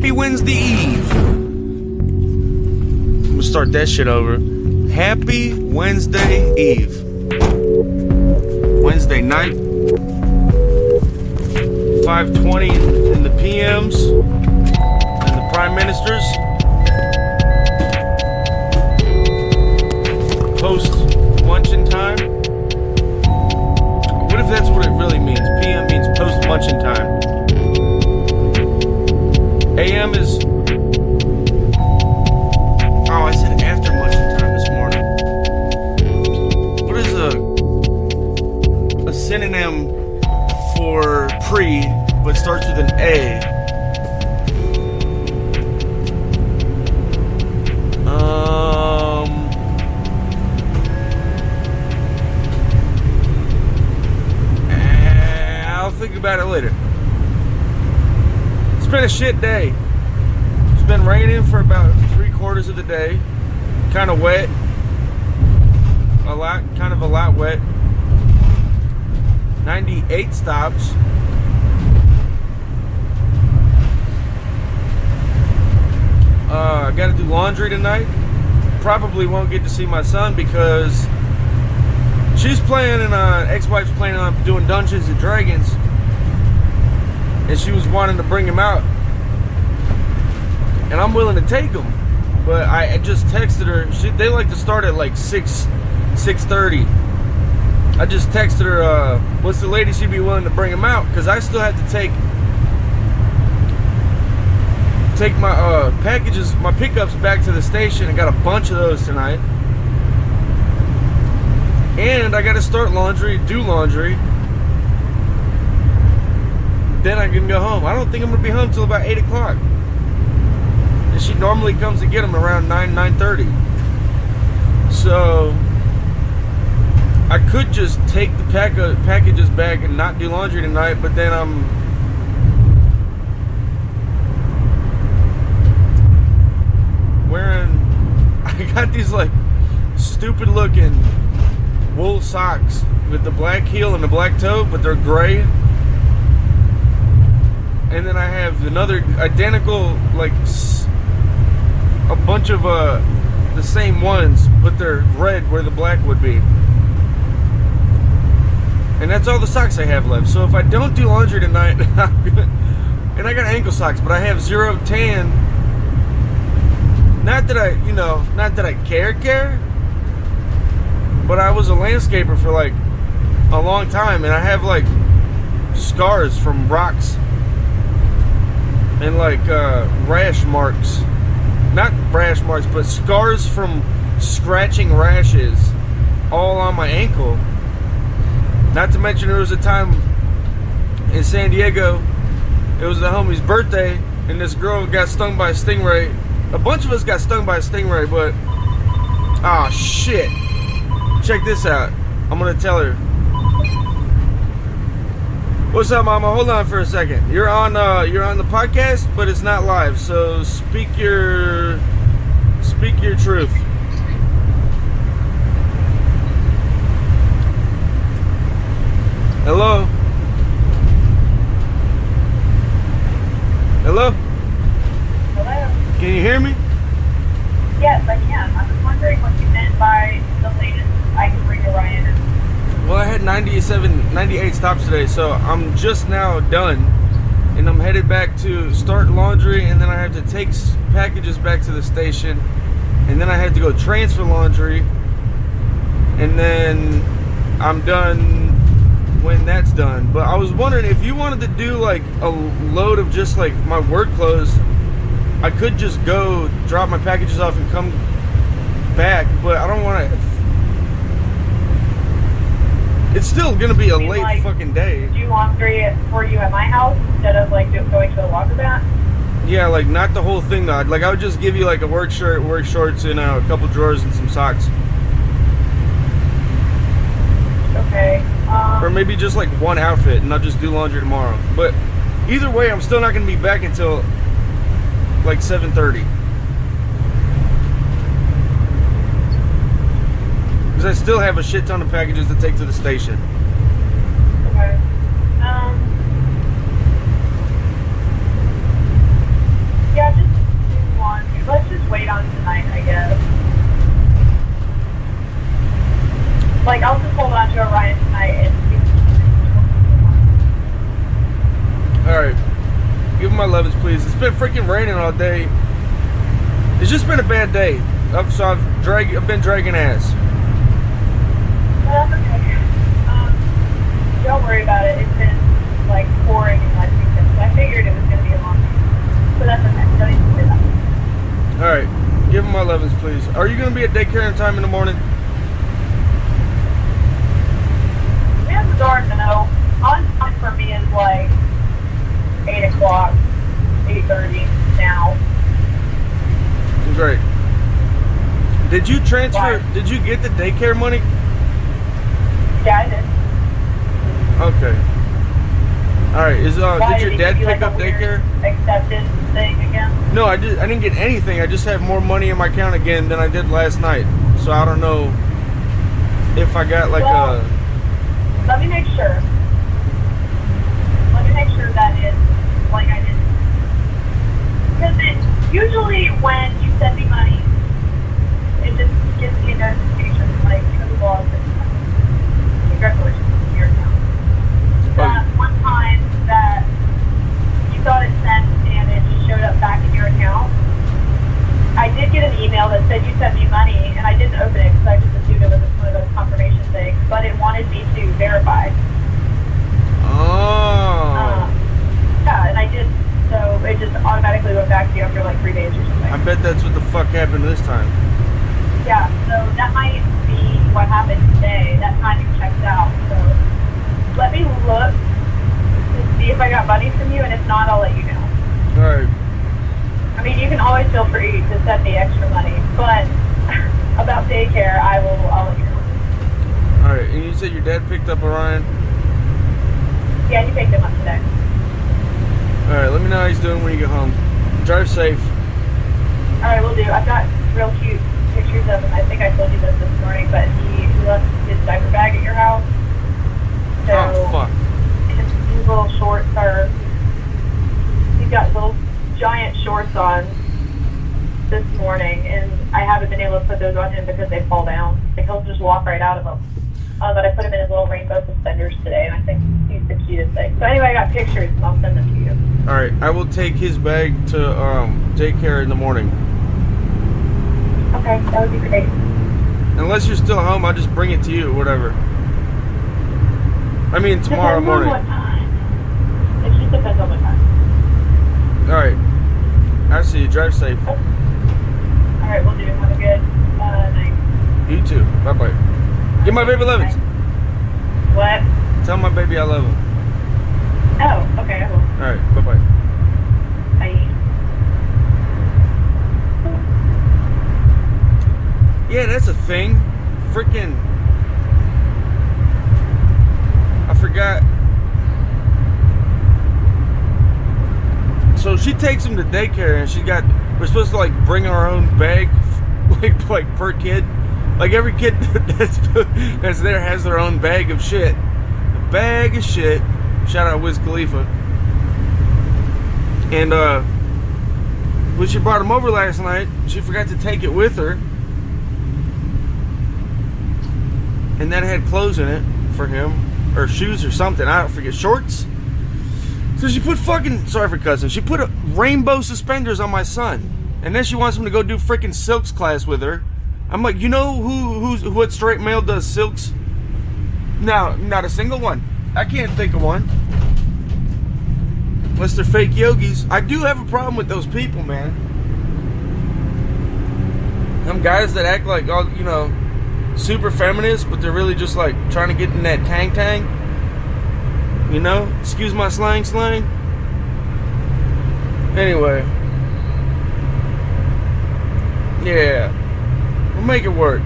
Happy Wednesday Eve. I'm gonna start that shit over. Happy Wednesday Eve. Wednesday night. 5:20 in the PMs. And the Prime Ministers. Post munchin time. What if that's what it really means? PM means post munchin time. AM is... Oh, I said after munchin time this morning. What is a synonym for pre, but starts with an A? I'll think about it later. It's been a shit day. It's been raining for about 3/4 of the day. Kind of wet. Kind of a lot wet. 98 stops. I gotta do laundry tonight. Probably won't get to see my son because she's planning on, ex-wife's planning on doing Dungeons and Dragons, and she was wanting to bring him out, and I'm willing to take him, but I just texted her. They like to start at like 6:30. I just texted her, what's the latest she'd be willing to bring him out, because I still have to take my packages, my pickups back to the station. I got a bunch of those tonight. And I gotta start laundry, do laundry. Then I can go home. I don't think I'm gonna be home till about 8 o'clock. And she normally comes to get them around 9:30. So I could just take the packages back and not do laundry tonight, but then I'm wearing, I got these like stupid looking wool socks with the black heel and the black toe, but they're gray. And then I have another identical, like a bunch of the same ones, but they're red where the black would be. And that's all the socks I have left. So if I don't do laundry tonight, and I got ankle socks, but I have 0 tan. Not that I care, but I was a landscaper for like a long time, and I have like scars from rocks and like rash marks. Not rash marks, but scars from scratching rashes all on my ankle. Not to mention there was a time in San Diego, it was the homie's birthday, and this girl got stung by a stingray. A bunch of us got stung by a stingray, but ah, shit. Check this out. I'm gonna tell her. What's up, mama? Hold on for a second. You're on the podcast, but it's not live, so speak your truth. Hello? Hello? Hello? Can you hear me? Yes, I can. I was wondering what you meant by the latest I can bring Orion in. Well, I had 98 stops today, so I'm just now done. And I'm headed back to start laundry, and then I have to take packages back to the station. And then I have to go transfer laundry. And then I'm done when that's done. But I was wondering if you wanted to do like a load of just like my work clothes, I could just go drop my packages off and come back, but I don't want to. It's still gonna be a late like, fucking day. Do laundry for you at my house instead of like just going to the laundromat? Yeah, like not the whole thing though. Like I would just give you like a work shirt, work shorts, and a couple drawers and some socks. Okay. Or maybe just like one outfit, and I'll just do laundry tomorrow. But either way, I'm still not gonna be back until like 7:30. Because I still have a shit ton of packages to take to the station. Okay. Yeah, Alright. Give him my 11s, please. It's been freaking raining all day. It's just been a bad day. So I've been dragging ass. Well, that's okay. Don't worry about it. It's been like pouring in Lexington, so I figured it was going to be a long day. So that's okay. Don't even do that. Alright. Give him my 11s, please. Are you going to be at daycare in time in the morning? In the dark, no. On time for me is like 8 o'clock, 8:30 now. Great. Did you transfer? Why? Did you get the daycare money? Yeah, I did. Okay. All right. Why, did your dad you pick like up a weird daycare? acceptance thing again? No, I didn't get anything. I just have more money in my account again than I did last night. So I don't know if I got like Well, let me make sure. Let me make sure that it's like I did. Because it usually when you send me money, it just gives me a notification like Google congratulations to your account. That one time that you thought it sent and it just showed up back in your account, I did get an email that said you sent me money, and I didn't open it because I just assumed it was one of those confirmation things, but it wanted me to verify. Oh. Yeah, and I did, so it just automatically went back to you after like 3 days or something. I bet that's what the fuck happened this time. Yeah, so that might be what happened today. That timing checked out. So let me look to see if I got money from you, and if not, I'll let you know. All right. I mean, you can always feel free to send me extra money, but about daycare, I'll let you know. All right. And you said your dad picked up Orion. Yeah, you picked him up today. All right. Let me know how he's doing when you get home. Drive safe. All right, we'll do. I've got real cute pictures of him. I think I told you this morning, but he left his diaper bag at your house. So Oh fuck. his little shorts are. He's got little giant shorts on this morning, and I haven't been able to put those on him because they fall down. Like he'll just walk right out of them. But I put him in his little rainbow suspenders today, and I think he's the cutest thing. So anyway, I got pictures, and I'll send them to you. All right. I will take his bag to daycare in the morning. Okay, that would be great. Unless you're still home, I'll just bring it to you, whatever. I mean, tomorrow Depends morning. on what time. It just depends on what time. All right. I see you. Drive safe. All right, we'll do. Have a good night. You too. Bye bye. Give my baby 11s. What? Tell my baby I love him. Oh, okay, I will. All right. Bye bye. Bye. Yeah, that's a thing. Freaking. I forgot. So she takes him to daycare, and we're supposed to like bring our own bag, like per kid. Like every kid that's there has their own bag of shit. A bag of shit. Shout out Wiz Khalifa. And when she brought him over last night, she forgot to take it with her. And that had clothes in it for him, or shoes or something. I don't forget, shorts. So she put sorry for cussing. She put rainbow suspenders on my son, and then she wants him to go do freaking silks class with her. I'm like, you know what straight male does silks? No, not a single one. I can't think of one. Unless they're fake yogis. I do have a problem with those people, man. Them guys that act like, all super feminist, but they're really just like trying to get in that tang. You know? Excuse my slang. Anyway. Yeah. We'll make it work.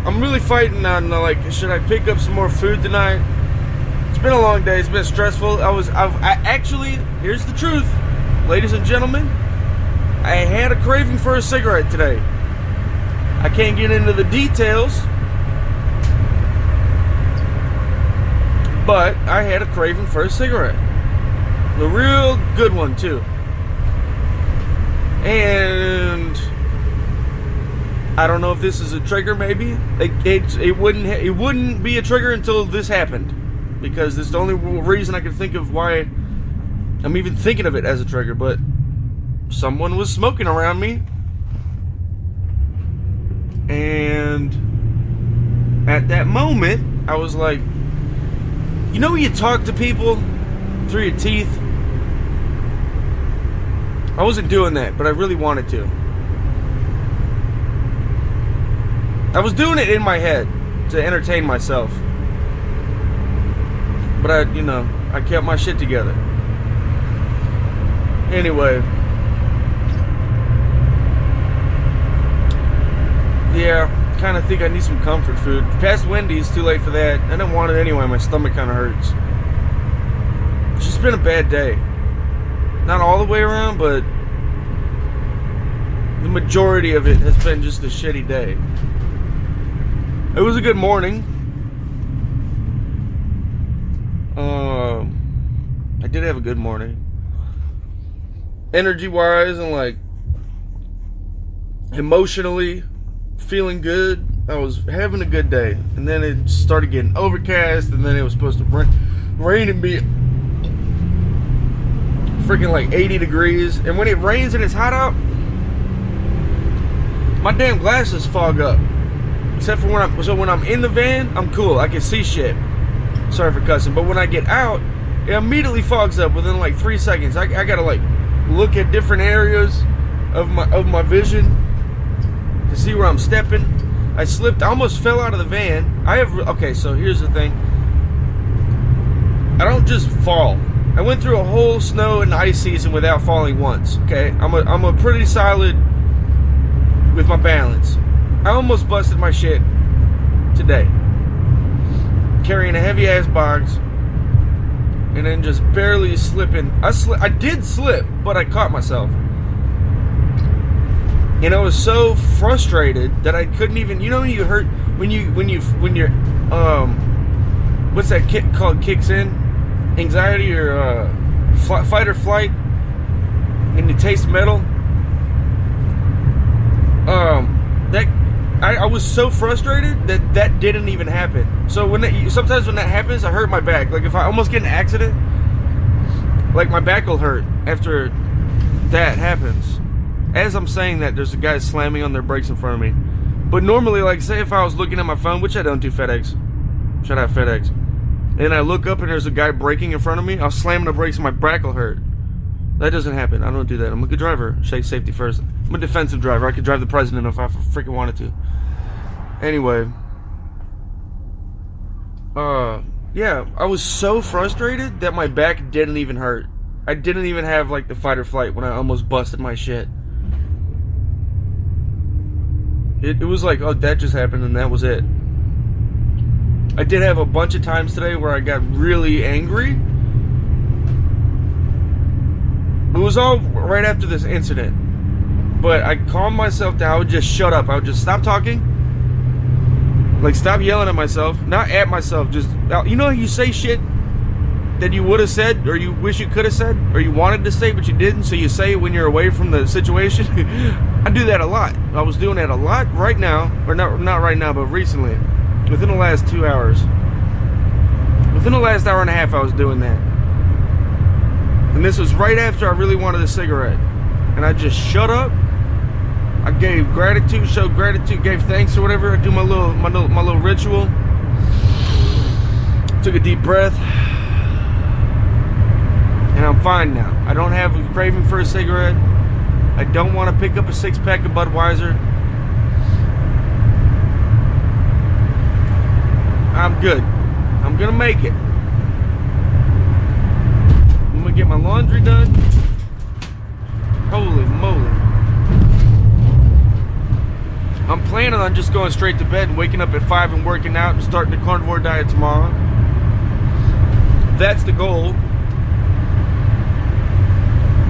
I'm really fighting on should I pick up some more food tonight? It's been a long day. It's been stressful. I actually, here's the truth, ladies and gentlemen. I had a craving for a cigarette today. I can't get into the details, but I had a craving for a cigarette. A real good one too. And I don't know if this is a trigger. Maybe it wouldn't be a trigger until this happened. because it's the only reason I can think of why I'm even thinking of it as a trigger. But someone was smoking around me, and at that moment I was like, you know when you talk to people through your teeth? I wasn't doing that, but I really wanted to. I was doing it in my head to entertain myself, but I kept my shit together. Anyway, yeah, kind of think I need some comfort food. Past Wendy's, too late for that. I didn't want it anyway. My stomach kind of hurts. It's just been a bad day. Not all the way around, but the majority of it has been just a shitty day. It was a good morning. I did have a good morning. Energy-wise and like emotionally feeling good. I was having a good day. And then it started getting overcast, and then it was supposed to rain and be freaking like 80 degrees. And when it rains and it's hot out, my damn glasses fog up. Except for when I'm in the van, I'm cool. I can see shit. Sorry for cussing. But when I get out, it immediately fogs up within like 3 seconds. I gotta like look at different areas of my vision to see where I'm stepping. I slipped. I almost fell out of the van. Okay, so here's the thing. I don't just fall. I went through a whole snow and ice season without falling once. Okay, I'm a pretty solid with my balance. I almost busted my shit today, carrying a heavy ass box, and then just barely slipping. I did slip, but I caught myself. And I was so frustrated that I couldn't even. You know when you hurt when you're what's that kick called? Kicks in, anxiety or fight or flight, and you taste metal. I was so frustrated that didn't even happen. So sometimes when that happens, I hurt my back. Like if I almost get in an accident, like my back will hurt after that happens. As I'm saying that, there's a guy slamming on their brakes in front of me. But normally, like say if I was looking at my phone, which I don't do, FedEx. Shout out FedEx. And I look up and there's a guy braking in front of me, I'll slam the brakes and my back will hurt. That doesn't happen. I don't do that. I'm a good driver. Safety first. I'm a defensive driver. I could drive the president if I freaking wanted to. Anyway. Yeah. I was so frustrated that my back didn't even hurt. I didn't even have like the fight or flight when I almost busted my shit. It was like, oh, that just happened and that was it. I did have a bunch of times today where I got really angry. It was all right after this incident. But I calmed myself down. I would just shut up. I would just stop talking. Like, stop yelling at myself. Not at myself. Just, you know how you say shit that you would have said, or you wish you could have said, or you wanted to say, but you didn't, so you say it when you're away from the situation? I do that a lot. I was doing that a lot right now. Or not right now, but recently. Within the last 2 hours. Within the last hour and a half, I was doing that. And this was right after I really wanted a cigarette. And I just shut up. I gave gratitude, showed gratitude, gave thanks or whatever. I do my little ritual. Took a deep breath. And I'm fine now. I don't have a craving for a cigarette. I don't want to pick up a 6-pack of Budweiser. I'm good. I'm gonna make it. I'm gonna get my laundry done. Holy moly. I'm planning on just going straight to bed and waking up at 5 and working out and starting the carnivore diet tomorrow. That's the goal.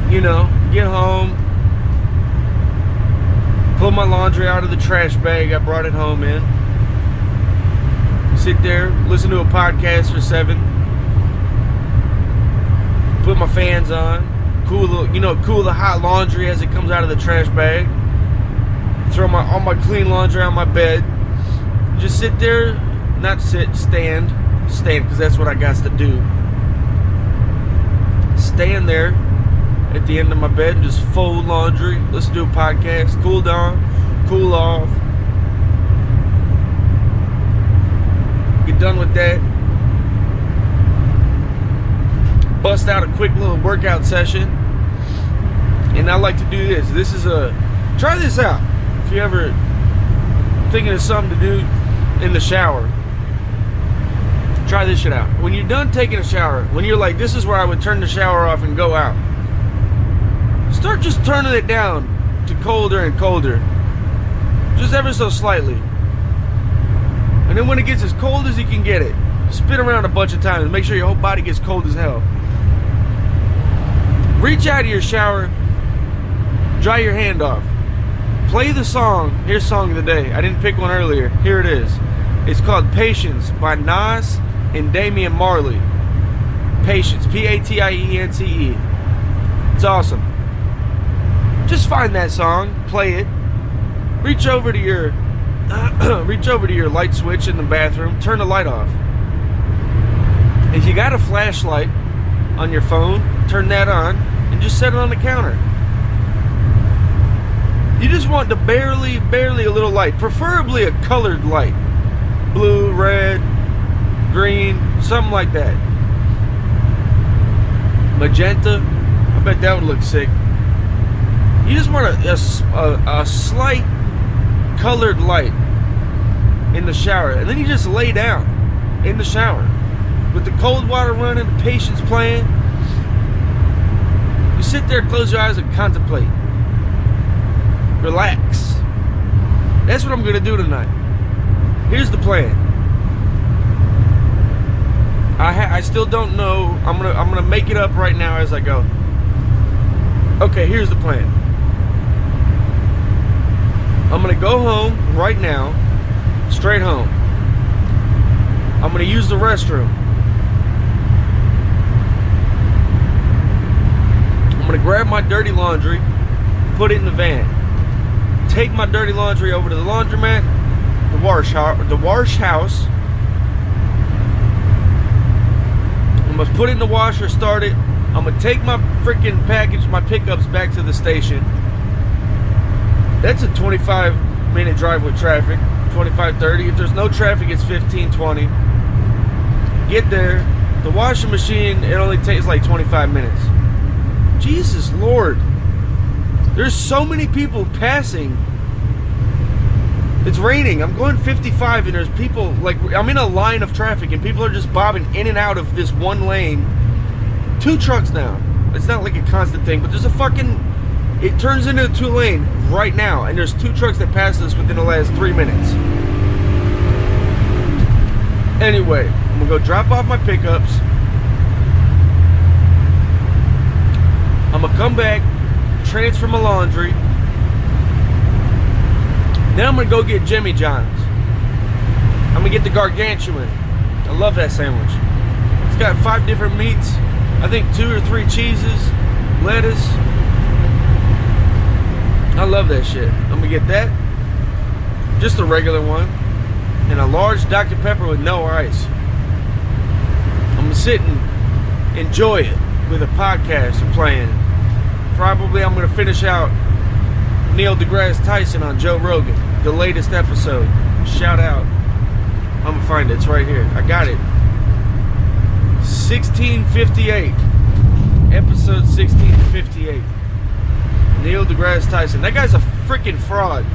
You know, get home, pull my laundry out of the trash bag I brought it home in. Sit there, listen to a podcast for 7. Put my fans on. Cool the hot laundry as it comes out of the trash bag. Throw all my clean laundry on my bed. Just sit there, stand. stand, because that's what I got to do. Stand there at the end of my bed and just fold laundry, listen to a podcast, cool down, cool off. Get done with that. Bust out a quick little workout session. And I like to do this. Try this out. If you're ever thinking of something to do in the shower, try this shit out. When you're done taking a shower, when you're like, this is where I would turn the shower off and go out, start just turning it down to colder and colder. Just ever so slightly. And then when it gets as cold as you can get it, spin around a bunch of times and make sure your whole body gets cold as hell. Reach out of your shower, dry your hand off. Play the song. Here's song of the day. I didn't pick one earlier. Here it is. It's called Patience by Nas and Damian Marley. Patience. Patience. It's awesome. Just find that song, play it, reach over to your light switch in the bathroom, turn the light off. If you got a flashlight on your phone, turn that on and just set it on the counter. You just want the barely a little light, preferably a colored light. Blue, red, green, something like that. Magenta, I bet that would look sick. You just want a slight colored light in the shower. And then you just lay down in the shower with the cold water running, the Patience playing. You sit there, close your eyes, and contemplate. Relax. That's what I'm going to do tonight. Here's the plan. I still don't know. I'm gonna make it up right now as I go. Okay, here's the plan. I'm gonna go home right now, straight home. I'm gonna use the restroom. I'm gonna grab my dirty laundry, put it in the van. Take my dirty laundry over to the laundromat, the wash house. I'm gonna put it in the washer, start it. I'm gonna take my freaking package, my pickups back to the station. That's a 25-minute drive with traffic, 25-30. If there's no traffic, it's 15-20. Get there. The washing machine, it only takes like 25 minutes. Jesus Lord. There's so many people passing. It's raining. I'm going 55 and there's people, like, I'm in a line of traffic and people are just bobbing in and out of this one lane. 2 trucks now. It's not like a constant thing, but there's a fucking, it turns into a 2-lane right now, and there's 2 trucks that passed us within the last 3 minutes. Anyway, I'm gonna go drop off my pickups. I'm gonna come back, transfer my laundry. Then I'm gonna go get Jimmy John's. I'm gonna get the gargantuan. I love that sandwich. It's got 5 different meats. I think 2 or 3 cheeses, lettuce. I love that shit. I'm gonna get that. Just a regular one. And a large Dr. Pepper with no ice. I'm gonna sit and enjoy it with a podcast playing. Probably I'm gonna finish out Neil deGrasse Tyson on Joe Rogan, the latest episode. Shout out. I'm gonna find it. It's right here. I got it. 1658. Episode 1658. Neil deGrasse Tyson. That guy's a freaking fraud.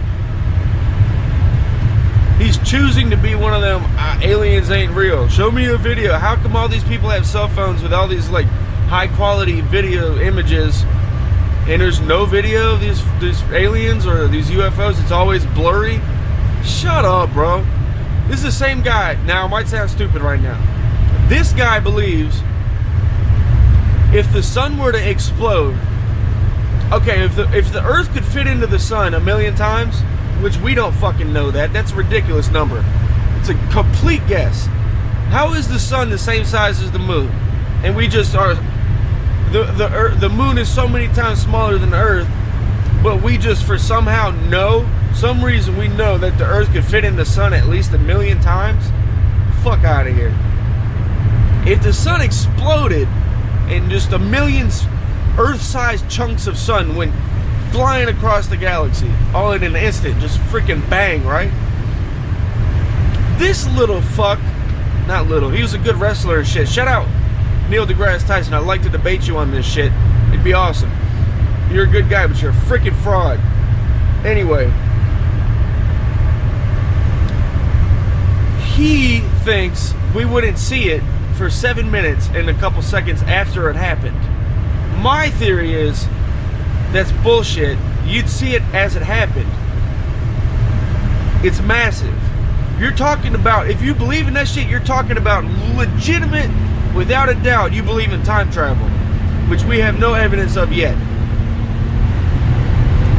He's choosing to be one of them aliens ain't real. Show me a video. How come all these people have cell phones with all these like high quality video images and there's no video of these aliens or these UFOs? It's always blurry. Shut up, bro. This is the same guy. Now, it might sound stupid right now. This guy believes if the sun were to explode, okay, if the Earth could fit into the sun 1,000,000 times, which we don't fucking know that. That's a ridiculous number. It's a complete guess. How is the sun the same size as the moon? And we just are... The moon is so many times smaller than the Earth, but we just for some reason we know that the Earth could fit in the sun at least 1,000,000 times. Fuck out of here. If the sun exploded and just a million Earth-sized chunks of sun went flying across the galaxy, all in an instant, just freaking bang, right? This little fuck, not little, he was a good wrestler and shit. Shout out Neil deGrasse Tyson. I'd like to debate you on this shit. It'd be awesome. You're a good guy, but you're a freaking fraud. Anyway, he thinks we wouldn't see it for 7 minutes and a couple seconds after it happened. My theory is that's bullshit. You'd see it as it happened. It's massive. You're talking about, if you believe in that shit, you're talking about legitimate, without a doubt, you believe in time travel, which we have no evidence of yet.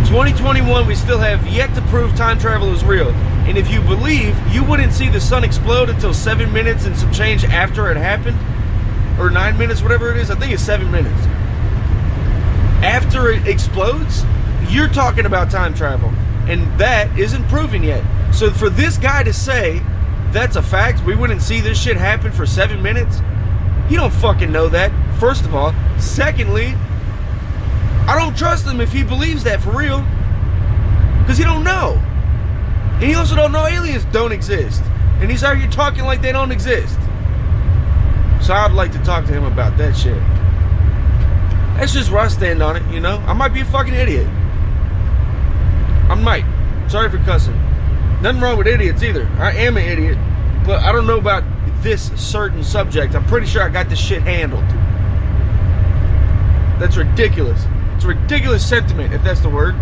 2021, we still have yet to prove time travel is real. And if you believe, you wouldn't see the sun explode until 7 minutes and some change after it happened, or 9 minutes, whatever it is. I think it's 7 minutes. After it explodes, you're talking about time travel. And that isn't proven yet. So for this guy to say that's a fact, we wouldn't see this shit happen for 7 minutes, he don't fucking know that, first of all. Secondly, I don't trust him if he believes that for real, because he don't know. And he also don't know aliens don't exist. And he's out here talking like they don't exist. So I'd like to talk to him about that shit. That's just where I stand on it, you know? I might be a fucking idiot. I might. Sorry for cussing. Nothing wrong with idiots either. I am an idiot. But I don't know about this certain subject. I'm pretty sure I got this shit handled. That's ridiculous. It's a ridiculous sentiment, if that's the word.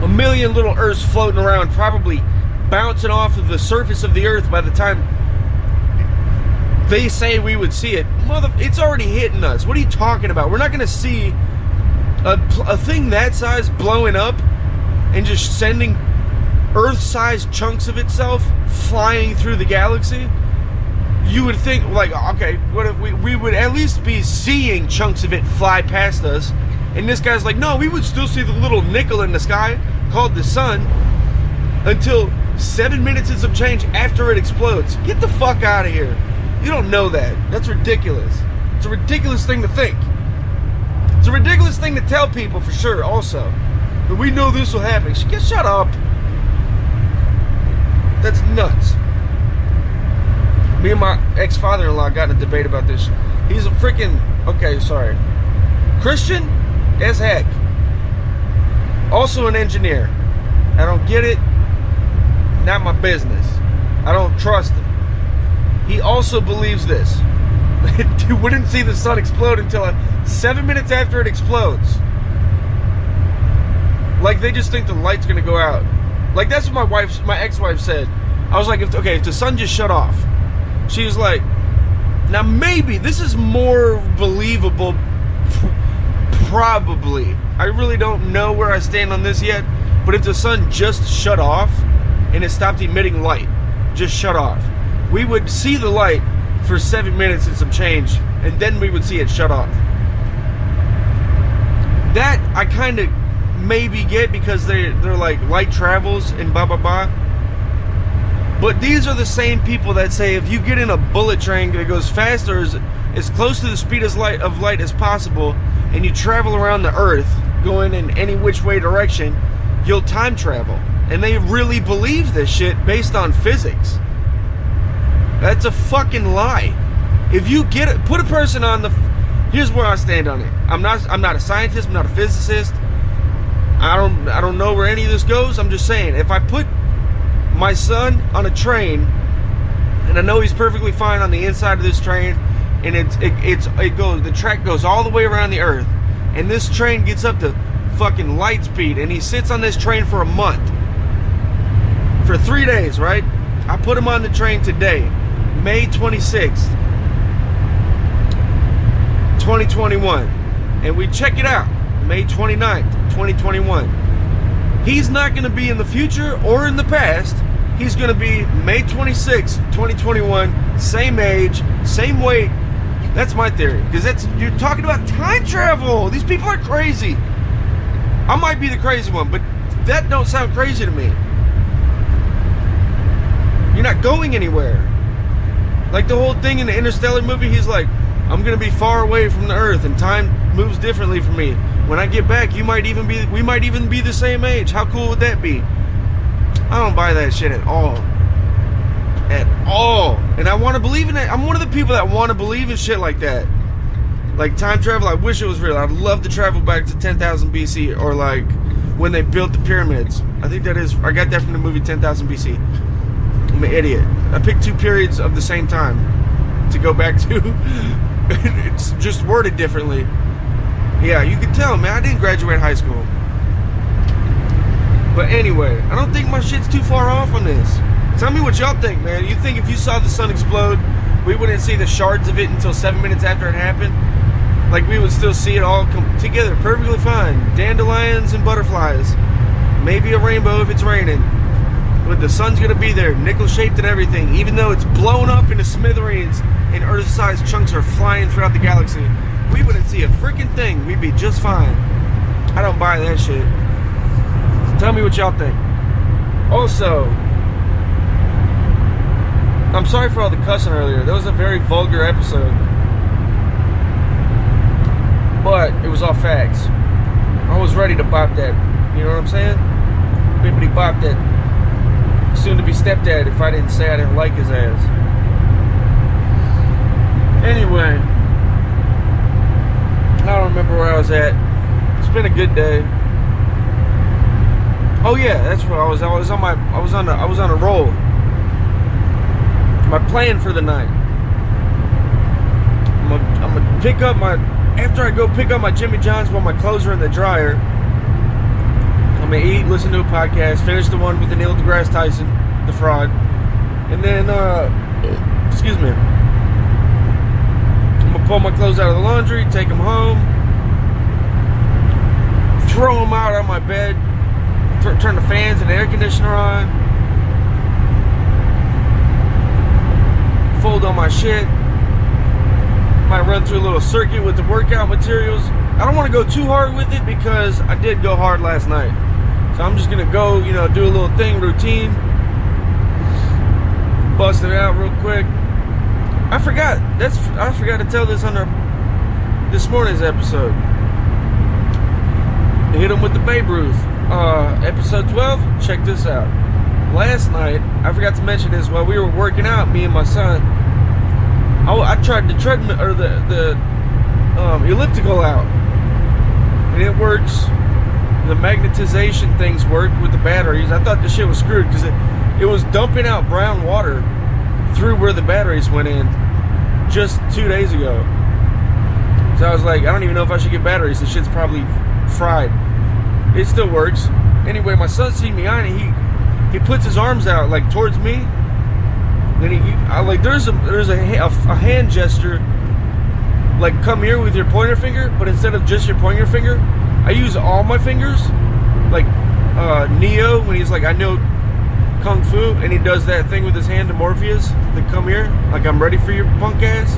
A million little Earths floating around, probably bouncing off of the surface of the Earth by the time they say we would see it. It's already hitting us. What are you talking about? We're not going to see a thing that size blowing up and just sending Earth-sized chunks of itself flying through the galaxy. You would think, like, okay, what if we would at least be seeing chunks of it fly past us. And this guy's like, no, we would still see the little nickel in the sky called the sun until 7 minutes and some change after it explodes. Get the fuck out of here. You don't know that. That's ridiculous. It's a ridiculous thing to think. It's a ridiculous thing to tell people for sure also. But we know this will happen. Shut up. That's nuts. Me and my ex-father-in-law got in a debate about this. He's a freaking, okay, sorry, Christian as heck. Also an engineer. I don't get it. Not my business. I don't trust him. He also believes this. You wouldn't see the sun explode until 7 minutes after it explodes. Like they just think the light's gonna go out. Like that's what my ex-wife said. I was like, if the sun just shut off. She was like, now maybe this is more believable, probably. I really don't know where I stand on this yet, but if the sun just shut off and it stopped emitting light, just shut off, we would see the light for 7 minutes and some change, and then we would see it shut off. That I kind of maybe get because they're like light travels and blah blah blah. But these are the same people that say if you get in a bullet train that goes faster, as close to the speed of light as possible, and you travel around the Earth, going in any which way direction, you'll time travel. And they really believe this shit based on physics. That's a fucking lie. If you put a person on the... Here's where I stand on it. I'm not a scientist, I'm not a physicist. I don't know where any of this goes. I'm just saying, if I put my son on a train, and I know he's perfectly fine on the inside of this train, and the track goes all the way around the Earth, and this train gets up to fucking light speed, and he sits on this train for a month, for 3 days, right? I put him on the train today, May 26th, 2021, and we check it out, May 29th, 2021. He's not going to be in the future or in the past. He's going to be May 26, 2021, same age, same weight. That's my theory. Because you're talking about time travel. These people are crazy. I might be the crazy one, but that don't sound crazy to me. You're not going anywhere. Like the whole thing in the Interstellar movie, he's like, I'm gonna be far away from the Earth, and time moves differently for me. When I get back, we might even be the same age. How cool would that be? I don't buy that shit at all. At all. And I want to believe in it. I'm one of the people that want to believe in shit like that. Like time travel, I wish it was real. I'd love to travel back to 10,000 BC, or like when they built the pyramids. I got that from the movie 10,000 BC. I'm an idiot. I picked two periods of the same time to go back to. It's just worded differently. Yeah, you can tell, man. I didn't graduate high school. But anyway, I don't think my shit's too far off on this. Tell me what y'all think, man. You think if you saw the sun explode, we wouldn't see the shards of it until 7 minutes after it happened? Like we would still see it all come together perfectly fine. Dandelions and butterflies. Maybe a rainbow if it's raining. But the sun's gonna be there, nickel-shaped and everything. Even though it's blown up into smithereens and Earth-sized chunks are flying throughout the galaxy, we wouldn't see a freaking thing. We'd be just fine. I don't buy that shit. Tell me what y'all think. Also, I'm sorry for all the cussing earlier. That was a very vulgar episode. But it was all facts. I was ready to bop that. You know what I'm saying? Bippity bop that soon to be stepdad if I didn't say I didn't like his ass. Anyway, I don't remember where I was at. It's been a good day. Oh yeah, that's where I was. I was on a roll. My plan for the night. I'm gonna pick up after I go pick up my Jimmy John's while my clothes are in the dryer. I'm gonna eat, listen to a podcast, finish the one with the Neil deGrasse Tyson, the fraud, and then excuse me, I'm gonna pull my clothes out of the laundry, take them home, throw them out on my bed, turn the fans and the air conditioner on, fold on my shit, might run through a little circuit with the workout materials. I don't want to go too hard with it because I did go hard last night. So I'm just gonna go, do a little thing, routine, bust it out real quick. I forgot to tell this on this morning's episode. Hit him with the Babe Ruth. Episode 12. Check this out. Last night, I forgot to mention this while we were working out, me and my son. I tried the treadmill or the elliptical out, and it works. The magnetization things worked with the batteries. I thought this shit was screwed because it was dumping out brown water through where the batteries went in just 2 days ago. So I was like, I don't even know if I should get batteries. This shit's probably fried. It still works. Anyway, my son seen me on it. He puts his arms out like towards me. Then there's a hand gesture, like come here with your pointer finger, but instead of just your pointer finger, I use all my fingers, like Neo when he's like, I know Kung Fu, and he does that thing with his hand to Morpheus, like come here, like I'm ready for your punk ass.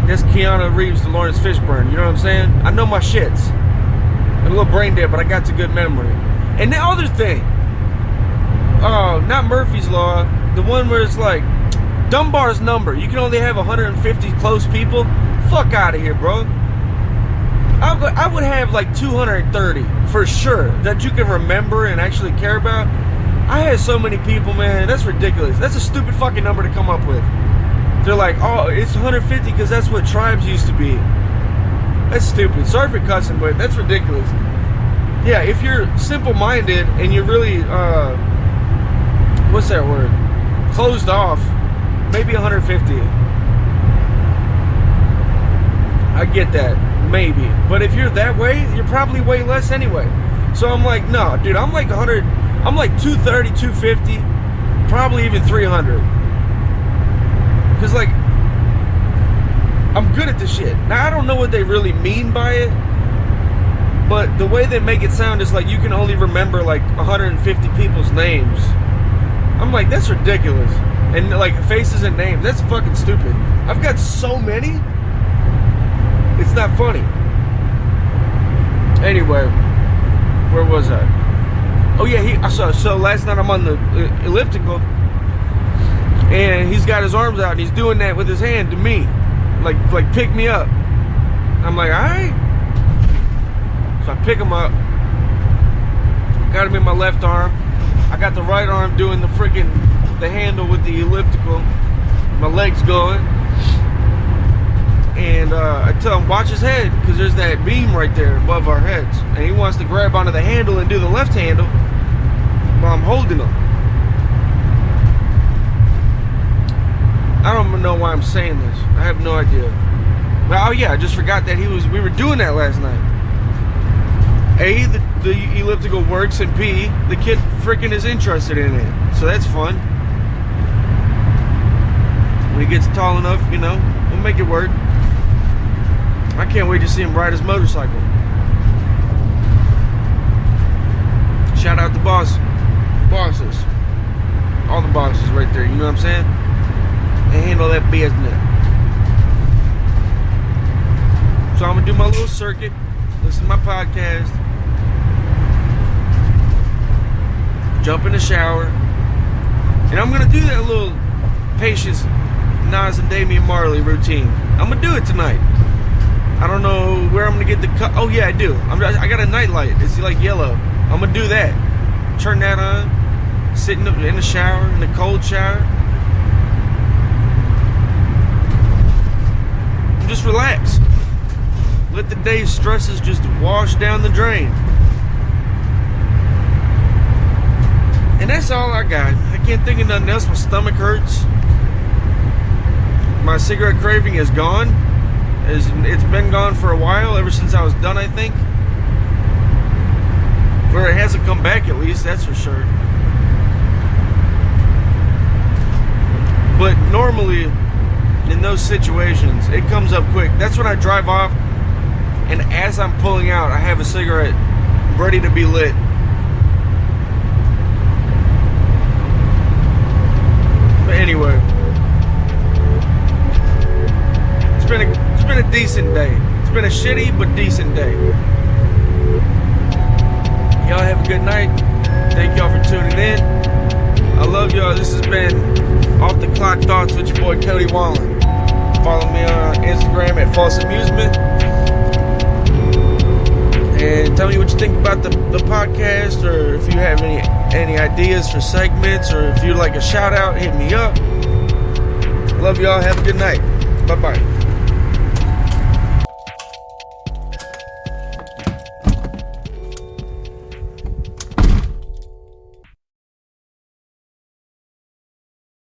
That's Keanu Reeves to Lawrence Fishburne, you know what I'm saying? I know my shits. I'm a little brain dead, but I got a good memory. And the other thing, not Murphy's Law, the one where it's like, Dunbar's number, you can only have 150 close people. Fuck out of here, bro. I would have like 230 for sure that you can remember and actually care about. I had so many people, man. That's ridiculous. That's a stupid fucking number to come up with. They're like, oh, it's 150 because that's what tribes used to be. That's stupid. Sorry for cussing, but that's ridiculous. Yeah, if you're simple-minded and you're really, what's that word? Closed off, maybe 150. I get that, maybe. But if you're that way, you're probably way less anyway. So I'm like, no, dude, I'm like 100, I'm like 230, 250, probably even 300. Because, like, I'm good at this shit. Now, I don't know what they really mean by it, but the way they make it sound is like you can only remember, like, 150 people's names. I'm like, that's ridiculous. And, like, faces and names, that's fucking stupid. I've got so many, it's not funny. Anyway, where was I? Oh yeah, so last night I'm on the elliptical, and he's got his arms out and he's doing that with his hand to me, like pick me up. I'm like, all right. So I pick him up. Got him in my left arm. I got the right arm doing the handle with the elliptical. My legs going. And I tell him, watch his head, because there's that beam right there above our heads. And he wants to grab onto the handle and do the left handle while I'm holding him. I don't even know why I'm saying this. I have no idea. But, oh yeah, I just forgot that we were doing that last night. A, the elliptical works, and B, the kid freaking is interested in it. So that's fun. When he gets tall enough, we'll make it work. I can't wait to see him ride his motorcycle. Shout out the bosses. All the bosses right there, you know what I'm saying? They handle that business. So I'm gonna do my little circuit, listen to my podcast, jump in the shower, and I'm gonna do that little Patience, Nas, and Damian Marley routine. I'm gonna do it tonight. I don't know where I'm gonna get the cut. Oh yeah, I do. I got a night light. It's like yellow. I'm gonna do that. Turn that on. Sit in the shower, in the cold shower. And just relax. Let the day's stresses just wash down the drain. And that's all I got. I can't think of nothing else. My stomach hurts. My cigarette craving is gone. It's been gone for a while, ever since I was done, I think. Or it hasn't come back, at least, that's for sure. But normally, in those situations, it comes up quick. That's when I drive off, and as I'm pulling out, I have a cigarette ready to be lit. But anyway, it's been a decent day. It's been a shitty but decent day. Y'all have a good night. Thank y'all for tuning in. I love y'all. This has been Off the Clock Thoughts with your boy Cody Wallen. Follow me on Instagram at False Amusement. And tell me what you think about the podcast, or if you have any ideas for segments, or if you'd like a shout out, hit me up. Love y'all. Have a good night. Bye-bye.